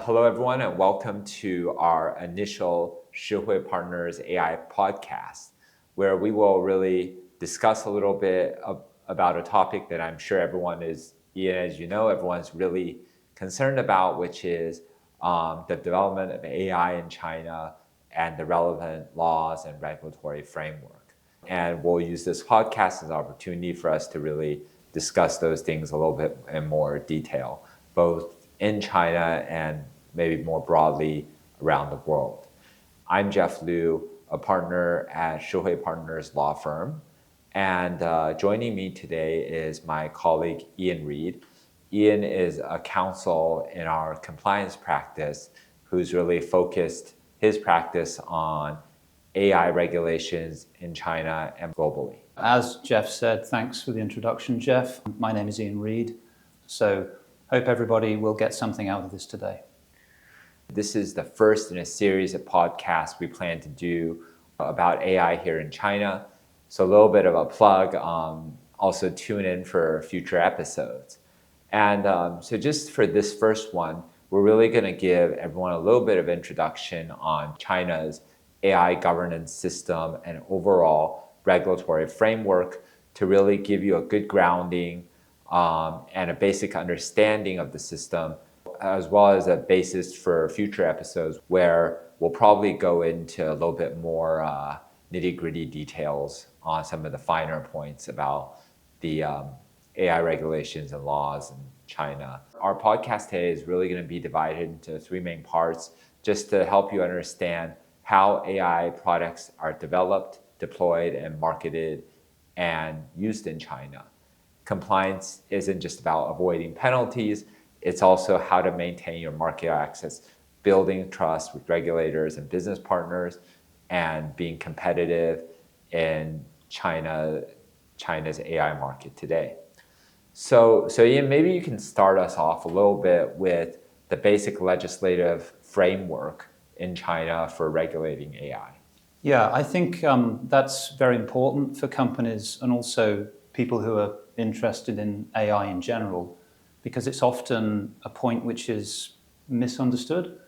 Hello, everyone, and welcome to our initial Shihui Partners AI podcast, where we will really discuss a little bit about a topic that I'm sure everyone is, Ian, as you know, everyone's really concerned about, which is the development of AI in China and the relevant laws and regulatory framework. And we'll use this podcast as an opportunity for us to really discuss those things a little bit in more detail, both in China and maybe more broadly around the world. I'm Jeff Liu, a partner at Shihui Partners law firm, and joining me today is my colleague Ian Reed. Ian is a counsel in our compliance practice who's really focused his practice on AI regulations in China and globally. As Jeff said, thanks for the introduction, Jeff. My name is Ian Reed, so hope everybody will get something out of this today. This is the first in a series of podcasts we plan to do about AI here in China. So a little bit of a plug, also tune in for future episodes. And so just for this first one, we're really going to give everyone a little bit of introduction on China's AI governance system and overall regulatory framework to really give you a good grounding and a basic understanding of the system, as well as a basis for future episodes where we'll probably go into a little bit more nitty-gritty details on some of the finer points about the AI regulations and laws in China. Our podcast today is really going to be divided into three main parts just to help you understand how AI products are developed, deployed, and marketed and used in China. Compliance isn't just about avoiding penalties, it's also how to maintain your market access, building trust with regulators and business partners, and being competitive in China's AI market today. So Ian, maybe you can start us off a little bit with the basic legislative framework in China for regulating AI. Yeah, I think that's very important for companies and also people who are interested in AI in general, because it's often a point which is misunderstood.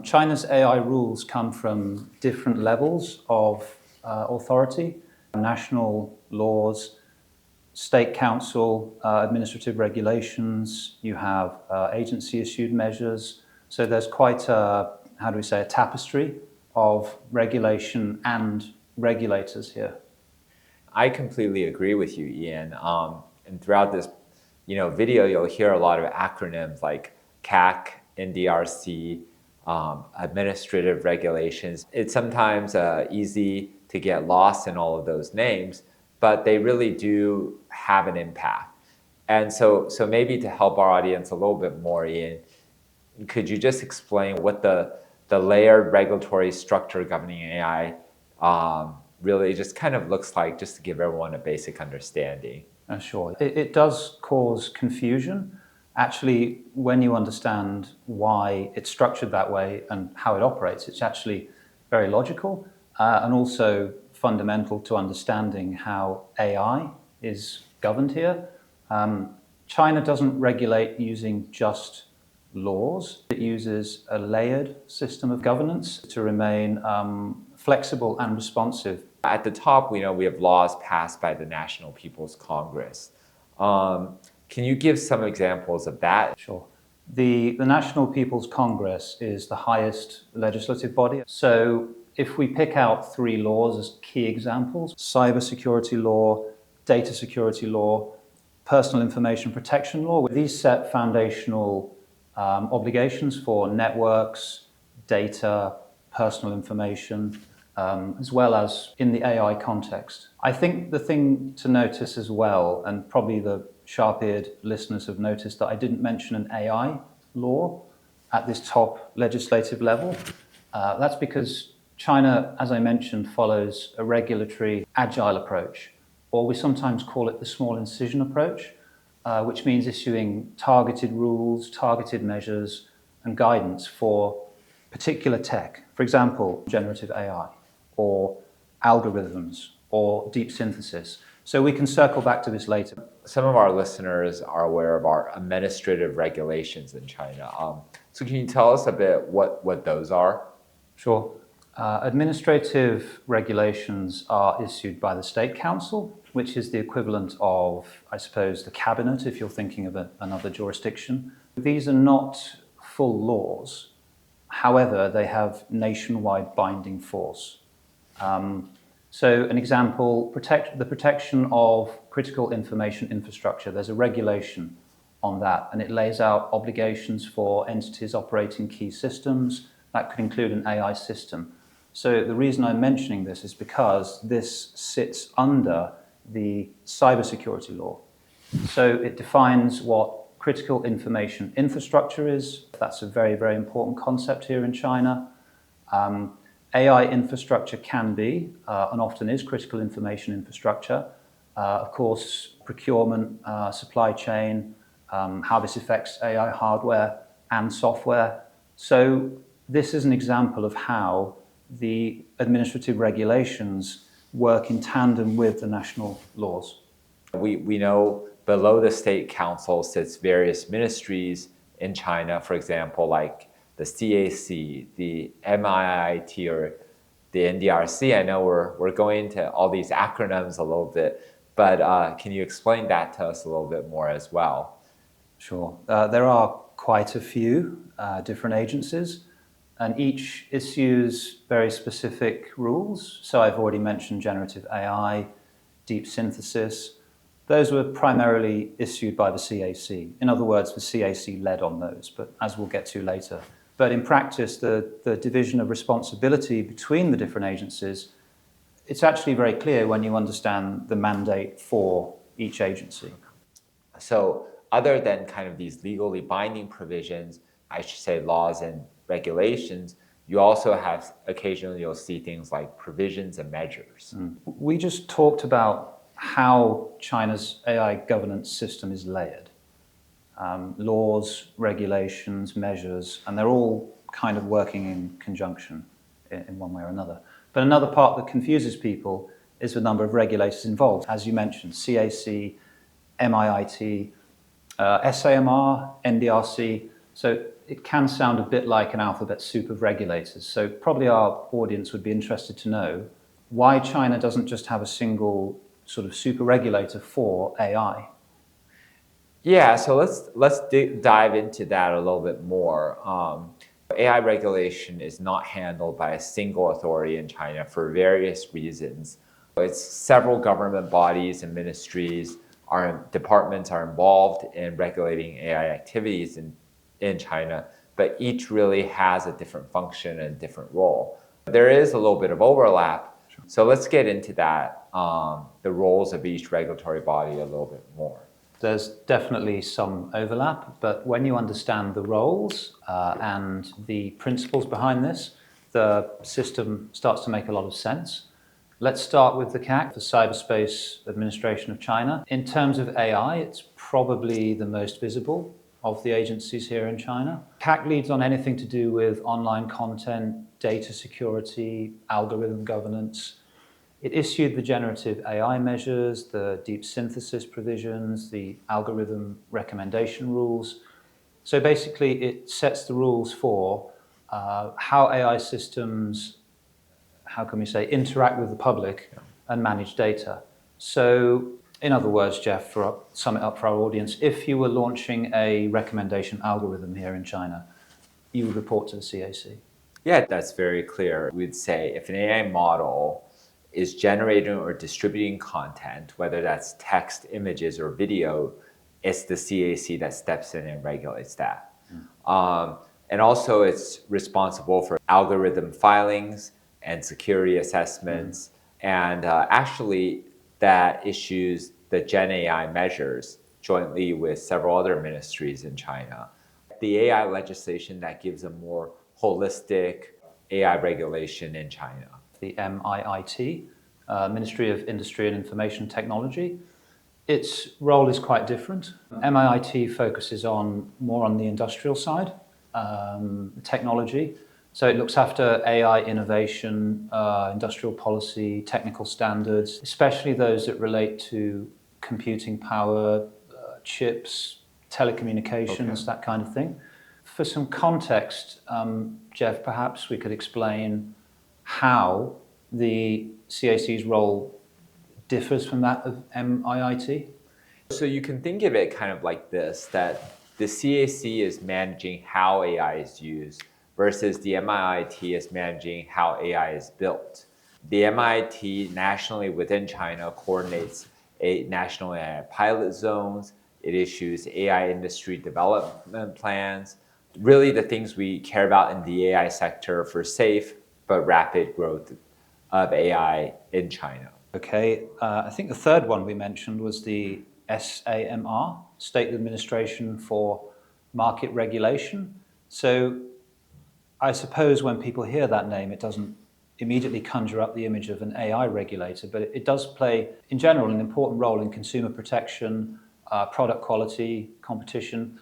China's AI rules come from different levels of authority: national laws, state council, administrative regulations, you have agency-issued measures. So there's quite a tapestry of regulation and regulators here. I completely agree with you, Ian. And throughout this video, you'll hear a lot of acronyms like CAC, NDRC, administrative regulations. It's sometimes easy to get lost in all of those names, but they really do have an impact. And so maybe to help our audience a little bit more, Ian, could you just explain what the layered regulatory structure governing AI really just kind of looks like, just to give everyone a basic understanding? Sure. It does cause confusion. Actually, when you understand why it's structured that way and how it operates, it's actually very logical and also fundamental to understanding how AI is governed here. China doesn't regulate using just laws. It uses a layered system of governance to remain flexible and responsive. At the top, we have laws passed by the National People's Congress. Can you give some examples of that? Sure. The National People's Congress is the highest legislative body. So if we pick out three laws as key examples: cybersecurity law, data security law, personal information protection law, these set foundational obligations for networks, data, personal information, as well as in the AI context. I think the thing to notice as well, and probably the sharp-eared listeners have noticed that I didn't mention an AI law at this top legislative level. That's because China, as I mentioned, follows a regulatory agile approach, or we sometimes call it the small incision approach, which means issuing targeted rules, targeted measures, and guidance for particular tech. For example, generative AI, or algorithms, or deep synthesis. So we can circle back to this later. Some of our listeners are aware of our administrative regulations in China. So can you tell us a bit what those are? Sure. Administrative regulations are issued by the State Council, which is the equivalent of, I suppose, the cabinet, if you're thinking of another jurisdiction. These are not full laws. However, they have nationwide binding force. So an example, the protection of critical information infrastructure. There's a regulation on that, and it lays out obligations for entities operating key systems. That could include an AI system. So the reason I'm mentioning this is because this sits under the cybersecurity law. So it defines what critical information infrastructure is. That's a very, very important concept here in China. AI infrastructure can be, and often is, critical information infrastructure. Of course, procurement, supply chain, how this affects AI hardware and software. So this is an example of how the administrative regulations work in tandem with the national laws. We know below the State Council sits various ministries in China, for example, like the CAC, the MIIT, or the NDRC. I know we're going into all these acronyms a little bit, but can you explain that to us a little bit more as well? Sure. There are quite a few different agencies, and each issues very specific rules. So I've already mentioned generative AI, deep synthesis. Those were primarily issued by the CAC. In other words, the CAC led on those, but as we'll get to later. But in practice, the division of responsibility between the different agencies, it's actually very clear when you understand the mandate for each agency. So other than kind of these legally binding provisions, I should say laws and regulations, you also have, occasionally you'll see things like provisions and measures. We just talked about how China's AI governance system is layered. Laws, regulations, measures, and they're all kind of working in conjunction in one way or another. But another part that confuses people is the number of regulators involved. As you mentioned, CAC, MIIT, SAMR, NDRC. So it can sound a bit like an alphabet soup of regulators. So probably our audience would be interested to know why China doesn't just have a single sort of super regulator for AI. Yeah, so let's dive into that a little bit more. AI regulation is not handled by a single authority in China for various reasons. It's several government bodies and ministries, departments are involved in regulating AI activities in China, but each really has a different function and different role. There is a little bit of overlap, so let's get into that, the roles of each regulatory body a little bit more. There's definitely some overlap, but when you understand the roles and the principles behind this, the system starts to make a lot of sense. Let's start with the CAC, the Cyberspace Administration of China. In terms of AI, it's probably the most visible of the agencies here in China. CAC leads on anything to do with online content, data security, algorithm governance. It issued the generative AI measures, the deep synthesis provisions, the algorithm recommendation rules. So basically, it sets the rules for how AI systems, how can we say, interact with the public and manage data. So in other words, Jeff, to sum it up for our audience, if you were launching a recommendation algorithm here in China, you would report to the CAC. Yeah, that's very clear. We'd say if an AI model is generating or distributing content, whether that's text, images, or video, it's the CAC that steps in and regulates that. And also it's responsible for algorithm filings and security assessments, and actually that issues the Gen AI measures jointly with several other ministries in China. The AI legislation that gives a more holistic AI regulation in China. The MIIT, Ministry of Industry and Information Technology. Its role is quite different. MIIT focuses more on the industrial side, technology. So it looks after AI innovation, industrial policy, technical standards, especially those that relate to computing power, chips, telecommunications, that kind of thing. For some context, Jeff, perhaps we could explain how the CAC's role differs from that of MIIT. So you can think of it kind of like this, that the CAC is managing how AI is used versus the MIIT is managing how AI is built. The MIIT nationally within China coordinates national AI pilot zones. It issues AI industry development plans, really the things we care about in the AI sector for safe but rapid growth of AI in China. Okay, I think the third one we mentioned was the SAMR, State Administration for Market Regulation. So I suppose when people hear that name, it doesn't immediately conjure up the image of an AI regulator, but it does play, in general, an important role in consumer protection, product quality, competition.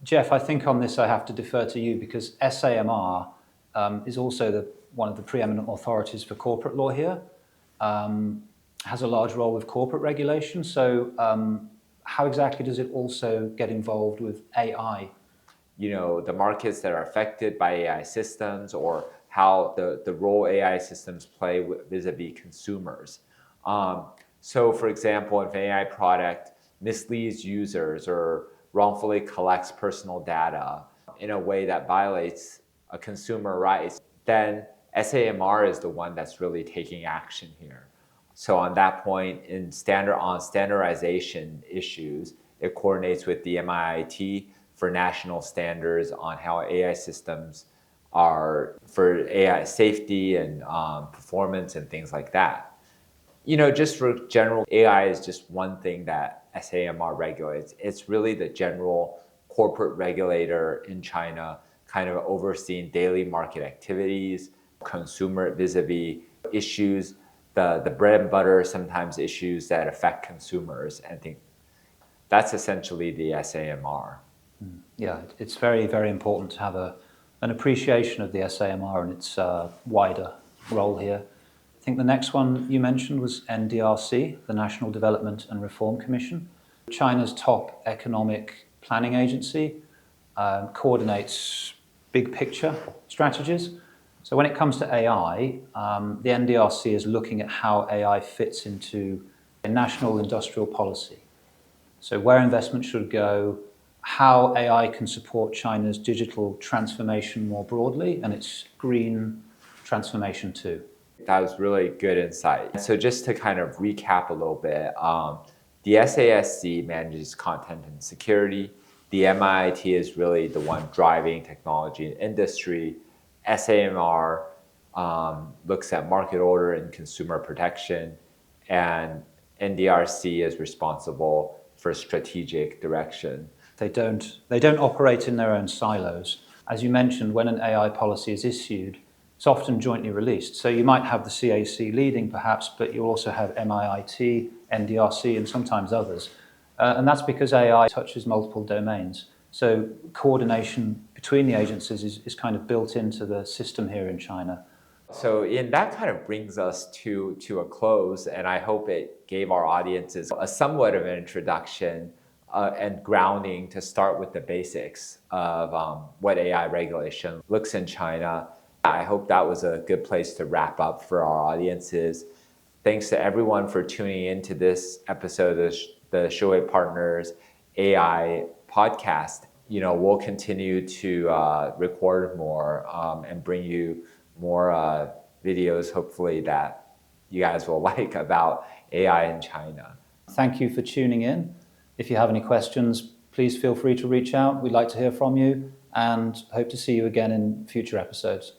Jeff, I think on this I have to defer to you because SAMR is also one of the preeminent authorities for corporate law here, has a large role with corporate regulation. So how exactly does it also get involved with AI? You know, the markets that are affected by AI systems or how the role AI systems play vis-a-vis consumers. So for example, if an AI product misleads users or wrongfully collects personal data in a way that violates a consumer rights, then SAMR is the one that's really taking action here. So on that point, on standardization issues, it coordinates with the MIIT for national standards on how AI systems are for AI safety and performance and things like that. You know, just for general, AI is just one thing that SAMR regulates. It's really the general corporate regulator in China kind of overseeing daily market activities, consumer vis-a-vis issues, the bread and butter sometimes issues that affect consumers. And I think that's essentially the SAMR. Yeah, it's very, very important to have an appreciation of the SAMR and its wider role here. I think the next one you mentioned was NDRC, the National Development and Reform Commission. China's top economic planning agency, coordinates big picture strategies. So when it comes to AI, the NDRC is looking at how AI fits into a national industrial policy. So where investment should go, how AI can support China's digital transformation more broadly, and its green transformation too. That was really good insight. So just to kind of recap a little bit, the SASC manages content and security. The MIIT is really the one driving technology and industry. SAMR looks at market order and consumer protection, and NDRC is responsible for strategic direction. They don't operate in their own silos. As you mentioned, when an AI policy is issued, it's often jointly released. So you might have the CAC leading perhaps, but you also have MIIT, NDRC, and sometimes others. And that's because AI touches multiple domains. So coordination between the agencies is kind of built into the system here in China. So that kind of brings us to a close, and I hope it gave our audiences a somewhat of an introduction and grounding to start with the basics of what AI regulation looks in China. I hope that was a good place to wrap up for our audiences. Thanks to everyone for tuning into this episode of the Shuwei Partners AI podcast. You know, we'll continue to record more and bring you more videos, hopefully, that you guys will like about AI in China. Thank you for tuning in. If you have any questions, please feel free to reach out. We'd like to hear from you and hope to see you again in future episodes.